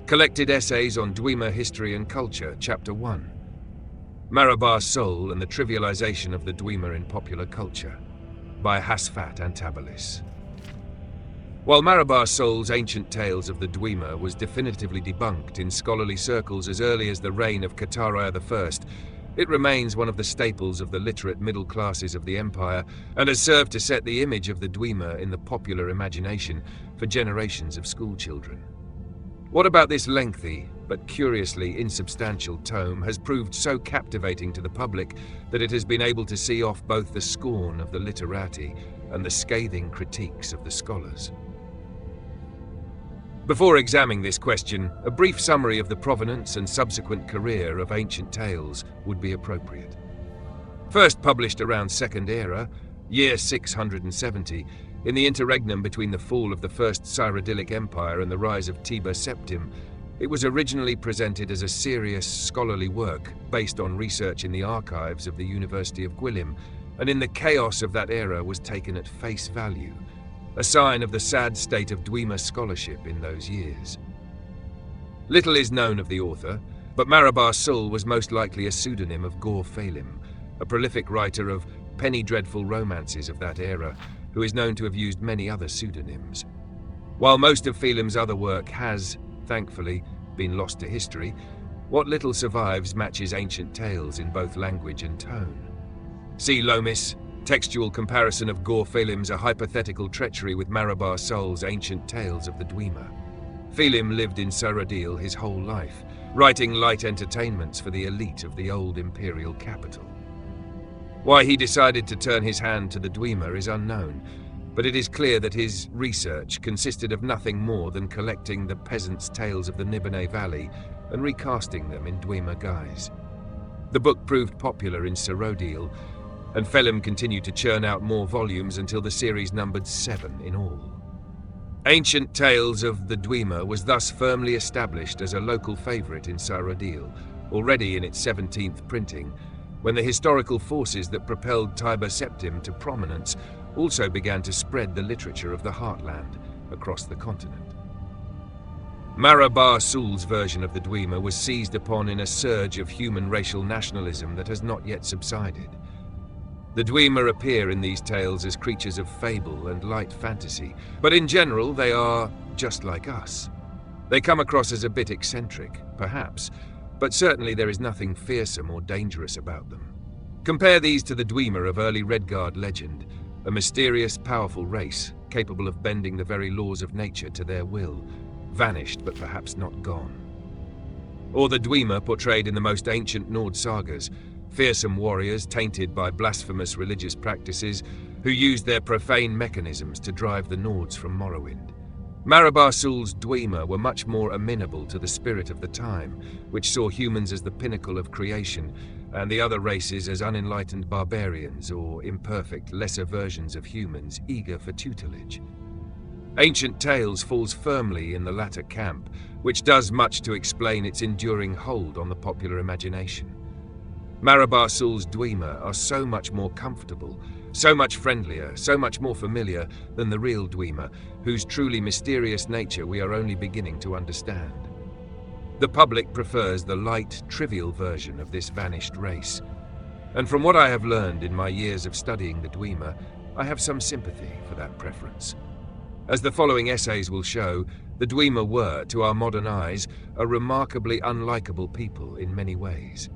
Collected Essays on Dwemer History and Culture, Chapter 1. Marobar Sul and the Trivialization of the Dwemer in Popular Culture, by Hasfat Antabalis. While Marobar Sul's ancient tales of the Dwemer was definitively debunked in scholarly circles as early as the reign of Kataraya I, it remains one of the staples of the literate middle classes of the empire and has served to set the image of the Dwemer in the popular imagination for generations of schoolchildren. What about this lengthy, but curiously insubstantial tome has proved so captivating to the public that it has been able to see off both the scorn of the literati and the scathing critiques of the scholars? Before examining this question, a brief summary of the provenance and subsequent career of ancient tales would be appropriate. First published around 2nd Era, year 670, in the interregnum between the fall of the First Cyrodiilic Empire and the rise of Tiber Septim, it was originally presented as a serious scholarly work based on research in the archives of the University of Gwilym, and in the chaos of that era was taken at face value, a sign of the sad state of Dwemer scholarship in those years. Little is known of the author, but Marobar Sul was most likely a pseudonym of Gor Phelim, a prolific writer of penny dreadful romances of that era, who is known to have used many other pseudonyms. While most of Phelim's other work has, thankfully, been lost to history, what little survives matches ancient tales in both language and tone. See Lomis, textual comparison of Gor Phelim's A Hypothetical Treachery with Marobar Sul's Ancient Tales of the Dwemer. Phelim lived in Cyrodiil his whole life, writing light entertainments for the elite of the old imperial capital. Why he decided to turn his hand to the Dwemer is unknown, but it is clear that his research consisted of nothing more than collecting the peasants' tales of the Nibene Valley and recasting them in Dwemer guise. The book proved popular in Cyrodiil, and Phelim continued to churn out more volumes until the series numbered 7 in all. Ancient Tales of the Dwemer was thus firmly established as a local favourite in Cyrodiil, already in its 17th printing, when the historical forces that propelled Tiber Septim to prominence also began to spread the literature of the heartland across the continent. Marobar Sul's version of the Dwemer was seized upon in a surge of human racial nationalism that has not yet subsided. The Dwemer appear in these tales as creatures of fable and light fantasy, but in general they are just like us. They come across as a bit eccentric, perhaps, but certainly there is nothing fearsome or dangerous about them. Compare these to the Dwemer of early Redguard legend, a mysterious, powerful race capable of bending the very laws of nature to their will, vanished but perhaps not gone. Or the Dwemer portrayed in the most ancient Nord sagas, fearsome warriors tainted by blasphemous religious practices who used their profane mechanisms to drive the Nords from Morrowind. Marobar Sul's Dwemer were much more amenable to the spirit of the time, which saw humans as the pinnacle of creation and the other races as unenlightened barbarians or imperfect, lesser versions of humans eager for tutelage. Ancient Tales falls firmly in the latter camp, which does much to explain its enduring hold on the popular imagination. Marobar Sul's Dwemer are so much more comfortable, so much friendlier, so much more familiar than the real Dwemer, whose truly mysterious nature we are only beginning to understand. The public prefers the light, trivial version of this vanished race, and from what I have learned in my years of studying the Dwemer, I have some sympathy for that preference. As the following essays will show, the Dwemer were, to our modern eyes, a remarkably unlikable people in many ways.